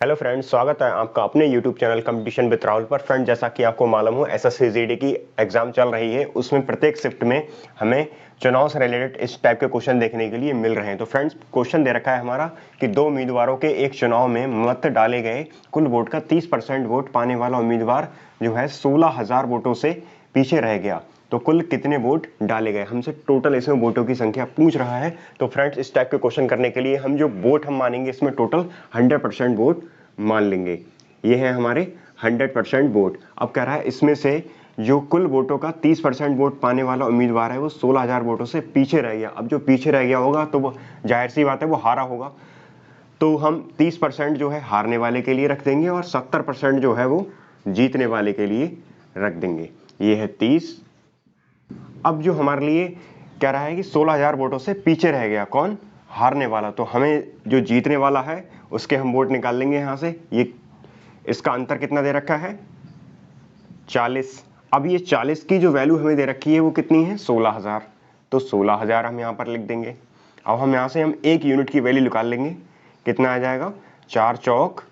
Hello friends, स्वागत है आपका अपने YouTube channel competition with Rahul पर। फ्रेंड, जैसा कि आपको मालूम हो एसएससी जीडी की एग्जाम चल रही है, उसमें प्रत्येक शिफ्ट में हमें चुनाव से रिलेटेड इस टाइप के क्वेश्चन देखने के लिए मिल रहे हैं। तो फ्रेंड्स, क्वेश्चन दे रखा है हमारा कि दो उम्मीदवारों के एक चुनाव में मत डाले गए, कुल वोट का 30% वोट पाने वाला उम्मीदवार जो है 16,000 वोटों से पीछे रह गया, तो कुल कितने वोट डाले गए। हमसे टोटल इसमें वोटों की संख्या पूछ रहा है। तो फ्रेंड्स, इस टाइप के क्वेश्चन करने के लिए हम जो वोट हम मानेंगे, इसमें टोटल 100% वोट मान लेंगे। ये है हमारे 100% वोट। अब कह रहा है इसमें से जो कुल वोटों का 30% वोट पाने वाला उम्मीदवार है वो 16,000 वोटों से पीछे रह गया। अब जो पीछे रह गया होगा तो वो जाहिर सी बात है वो हारा होगा, तो हम 30% जो है हारने वाले के लिए रख देंगे और 70% जो है वो जीतने वाले के लिए रख देंगे। ये है 30। अब जो हमारे लिए कह रहा है कि 16,000 वोटों से पीछे रह गया, कौन? हारने वाला। तो हमें जो जीतने वाला है उसके हम वोट निकाल लेंगे यहां से। ये इसका अंतर कितना दे रखा है? 40। अब ये 40 की जो वैल्यू हमें दे रखी है वो कितनी है? 16,000। तो 16,000 हम यहां पर लिख देंगे। अब हम यहां से हम 1 यूनिट की वैल्यू निकाल लेंगे। कितना आ जाएगा? 4 चौक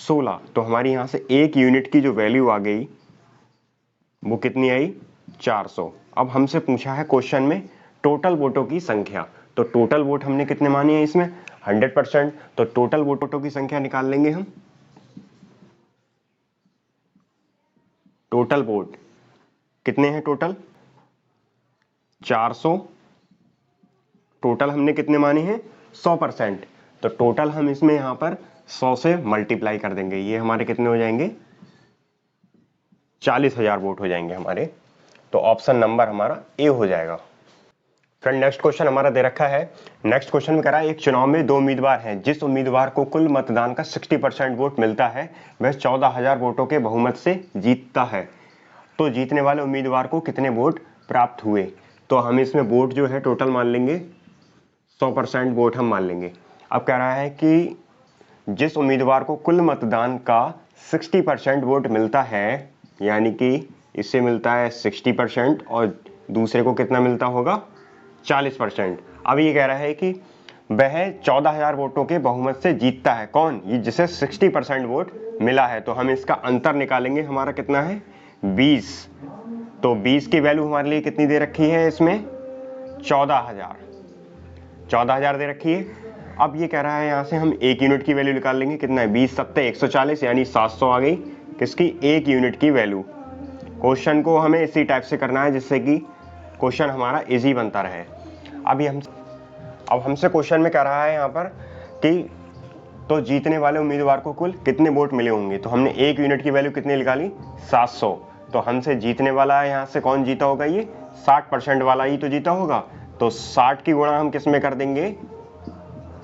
16। तो हमारी यहां से 1 यूनिट की जो वैल्यू आ गई वो कितनी आई? 400। अब हमसे पूछा है क्वेश्चन में टोटल वोटों की संख्या। तो टोटल वोट हमने कितने माने हैं इसमें? 100%। तो टोटल वोटों की संख्या निकाल लेंगे हम। टोटल वोट कितने हैं? टोटल 400। टोटल हमने कितने माने हैं? 100%। तो टोटल हम इसमें यहां पर 100 से मल्टीप्लाई कर देंगे। ये हमारे कितने हो जाएंगे? 40,000 वोट हो जाएंगे हमारे। तो ऑप्शन नंबर हमारा ए हो जाएगा। फ्रेंड, नेक्स्ट क्वेश्चन हमारा दे रखा है। नेक्स्ट क्वेश्चन में कह रहा है एक चुनाव में दो उम्मीदवार हैं, जिस उम्मीदवार को कुल मतदान का 60% वोट मिलता है वह 14,000 वोटों के बहुमत से जीतता है, तो जीतने वाले उम्मीदवार को कितने वोट प्राप्त हुए। तो हम इसमें वोट जो है टोटल मान लेंगे, 100% वोट हम मान लेंगे। अब कह रहा है कि जिस उम्मीदवार को कुल मतदान का 60% वोट मिलता है, यानी कि इससे मिलता है 60% और दूसरे को कितना मिलता होगा? 40%। अब ये कह रहा है कि वह 14,000 वोटों के बहुमत से जीतता है, कौन? ये जिसे 60% वोट मिला है। तो हम इसका अंतर निकालेंगे, हमारा कितना है? 20। तो 20 की वैल्यू हमारे लिए कितनी दे रखी है इसमें? 14,000। 14,000 दे रखी है। अब ये कह रहा है यहां से हम 1 यूनिट की वैल्यू निकाल लेंगे। कितना है? 20 सत्ते 140, यानी 700 आ गई किसकी? 1 यूनिट की वैल्यू। क्वेश्चन को हमें इसी टाइप से करना है जिससे कि क्वेश्चन हमारा इजी बनता रहे। अब हमसे क्वेश्चन में कह रहा है यहाँ पर कि तो जीतने वाले उम्मीदवार को कुल कितने वोट मिले होंगे। तो हमने 1 यूनिट की वैल्यू कितनी निकाली? 700। तो हमसे जीतने वाला है, यहाँ से कौन जीता होगा? ये 60% वाला ही तो जीता होगा। तो 60 की गुणा हम किस में कर देंगे?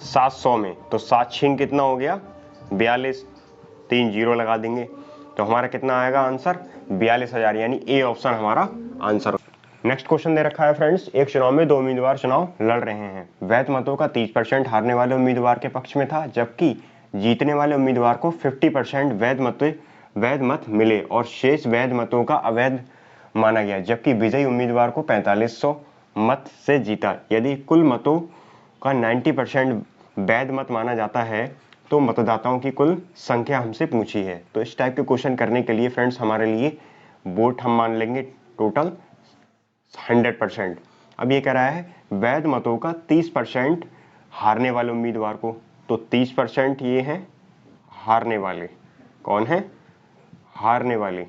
700 में। तो 7 छीन कितना हो गया? 42। 3 जीरो लगा देंगे। तो हमारा कितना आएगा आंसर? 42,000, यानी ए ऑप्शन हमारा आंसर। नेक्स्ट क्वेश्चन दे रखा है फ्रेंड्स, एक चुनाव में दो उम्मीदवार चुनाव लड़ रहे हैं। वैध मतों का 30% हारने वाले उम्मीदवार के पक्ष में था, जबकि जीतने वाले उम्मीदवार को 50% वैध मत मिले और शेष वैध मतों का अवैध माना गया, जबकि विजयी उम्मीदवार को 4500 मत से जीता। यदि कुल मतों का 90% वैध मत माना जाता है तो मतदाताओं की कुल संख्या हमसे पूछी है। तो इस टाइप के क्वेश्चन करने के लिए फ्रेंड्स हमारे लिए वोट हम मान लेंगे टोटल 100%। अब ये कह रहा है वैध मतों का 30% हारने वाले उम्मीदवार को। तो 30% ये हैं हारने वाले, कौन है? हारने वाले।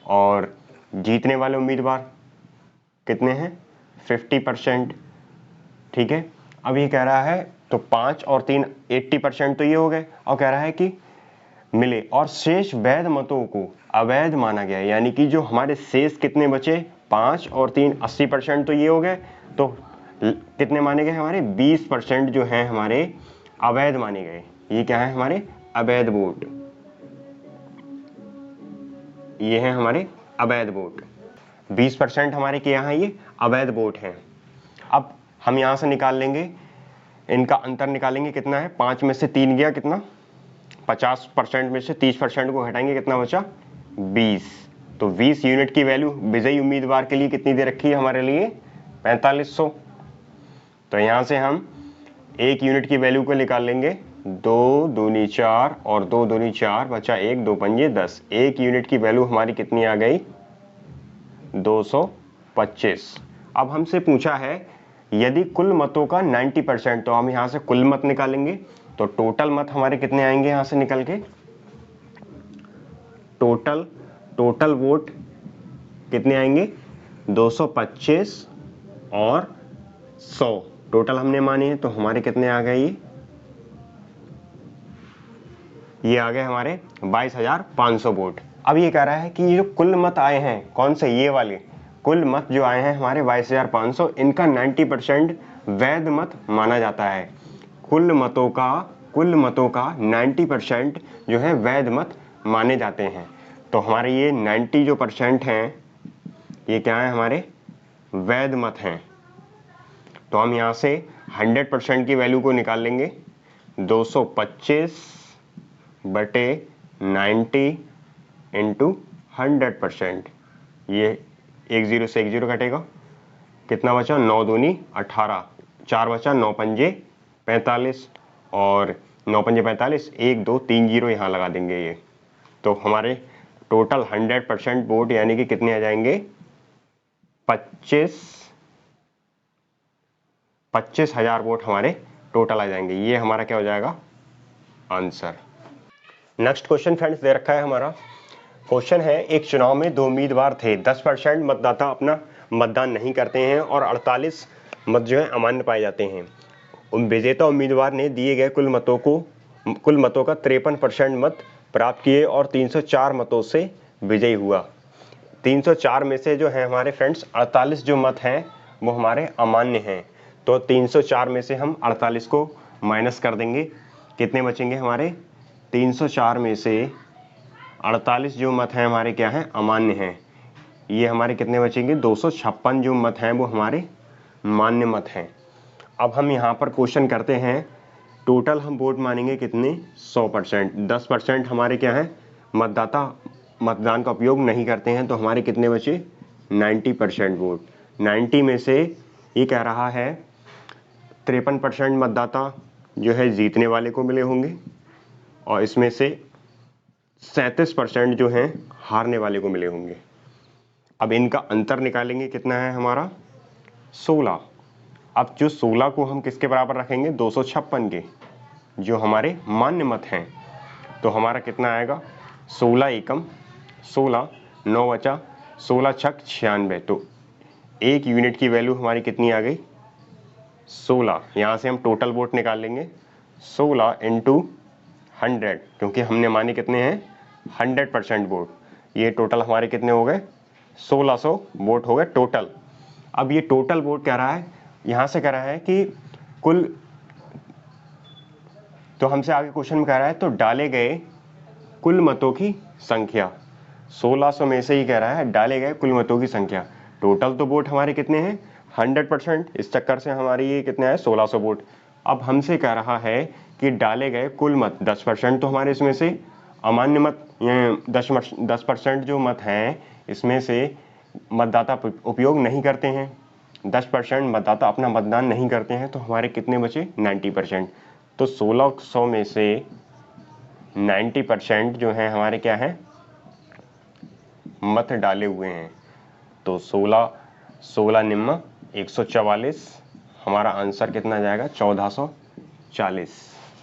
और जीतने वाले उम्मीदवार कितने हैं? 50%। ठीक है। अब ये कह रहा है तो 5 और 3 80% तो ये हो गए, और कह रहा है कि मिले और शेष वैध मतों को अवैध माना गया, यानी कि जो हमारे शेष कितने बचे? 5 और 3 80% तो ये हो गए। तो कितने माने गए? हमारे 20% जो है हमारे अवैध माने गए। ये क्या है? हमारे अवैध वोट। ये है हमारे अवैध वोट। 20% हमारे के यहाँ ये अवैध वोट हैं। अब हम यहां से निकाल लेंगे, इनका अंतर निकालेंगे। कितना है? 5 में से 3 गया, कितना? 50% में से 30% को हटाएंगे, कितना बचा? 20। तो 20 यूनिट की वैल्यू विजयी उम्मीदवार के लिए कितनी दे रखी है हमारे लिए? 4500। तो यहां से हम 1 यूनिट की वैल्यू को निकाल लेंगे 2 दूनी 4 और 2 दूनी 4 बचा 1, 2 पंजे 10। 1 यूनिट की वैल्यू हमारी कितनी आ गई? 225। अब हमसे पूछा है यदि कुल मतों का 90%, तो हम यहां से कुल मत निकालेंगे। तो टोटल मत हमारे कितने आएंगे यहां से निकल के? टोटल वोट कितने आएंगे? 225 और 100 टोटल हमने माने हैं, तो हमारे कितने आ गए? ये आ गए हमारे 22,500 वोट। अब ये कह रहा है कि ये जो कुल मत आए हैं, कौन से? ये वाले कुल मत जो आए हैं हमारे 22,500, इनका 90% वैध मत माना जाता है। कुल मतों का 90% जो है वैध मत माने जाते हैं। तो हमारे ये 90 जो % हैं, ये क्या है? हमारे वैध मत हैं। तो हम यहाँ से 100% की वैल्यू को निकाल लेंगे। 225 बटे 90 इंटू 100%। ये 1 0 से 1 0 कटेगा। कितना बचा? 9 दूनी 18, 4 बचा, 9 पंजे 45 और 9 पंजे 45, 1 2 3 0 यहाँ लगा देंगे ये। तो हमारे टोटल 100% वोट यानी कि कितने आ जाएंगे? 25,000 वोट हमारे टोटल आ जाएंगे। ये हमारा क्या हो जाएगा? Answer. Next question friends they रखा है हमारा। क्वेश्चन है एक चुनाव में 2 उम्मीदवार थे। 10% मतदाता अपना मतदान नहीं करते हैं और 48 मत जो है अमान्य पाए जाते हैं। विजेता उम्मीदवार ने दिए गए कुल मतों का 53% मत प्राप्त किए और 304 मतों से विजयी हुआ। 304 में से जो है हमारे फ्रेंड्स 48 जो मत हैं वो हमारे अमान्य हैं। तो 304 में से हम 48 को माइनस कर देंगे। कितने बचेंगे हमारे? 304 में से 48 जो मत हैं हमारे क्या हैं? अमान्य हैं। ये हमारे कितने बचेंगे? 256 जो मत हैं वो हमारे मान्य मत हैं। अब हम यहाँ पर क्वेश्चन करते हैं, टोटल हम वोट मानेंगे कितने? 100%। 10% हमारे क्या है? मतदाता मतदान का उपयोग नहीं करते हैं, तो हमारे कितने बचे? 90% वोट। 90 में से ये कह रहा है 53% मतदाता जो है जीतने वाले को मिले होंगे और इसमें से 37% जो हैं हारने वाले को मिले होंगे। अब इनका अंतर निकालेंगे, कितना है हमारा? 16। अब जो 16 को हम किसके बराबर रखेंगे? 256 के, जो हमारे मान्य मत हैं। तो हमारा कितना आएगा? 16 एकम 16, 9 बचा, 16 छक 96। तो 1 यूनिट की वैल्यू हमारी कितनी आ गई? 16। यहाँ से हम टोटल वोट निकाल लेंगे। 16 इंटू 100, क्योंकि हमने माने कितने हैं? 100% वोट। ये टोटल हमारे कितने हो गए? 1600 वोट हो गए टोटल। अब ये टोटल वोट कह रहा है, यहाँ से कह रहा है कि कुल, तो हमसे आगे क्वेश्चन में कह रहा है तो डाले गए कुल मतों की संख्या। 1600 में से ही कह रहा है डाले गए कुल मतों की संख्या। टोटल तो वोट हमारे कितने हैं? 100%। इस चक्कर से हमारी ये कितने आए? 1600 वोट। अब हमसे कह रहा है कि डाले गए कुल मत 10%, तो हमारे इसमें से अमान्य मत 10% जो मत हैं इसमें से मतदाता उपयोग नहीं करते हैं। 10% मतदाता अपना मतदान नहीं करते हैं, तो हमारे कितने बचे? 90%। तो 1600 में से 90% जो है हमारे क्या है? मत डाले हुए हैं। तो 16 निम्न 144, हमारा आंसर कितना जाएगा? 1440।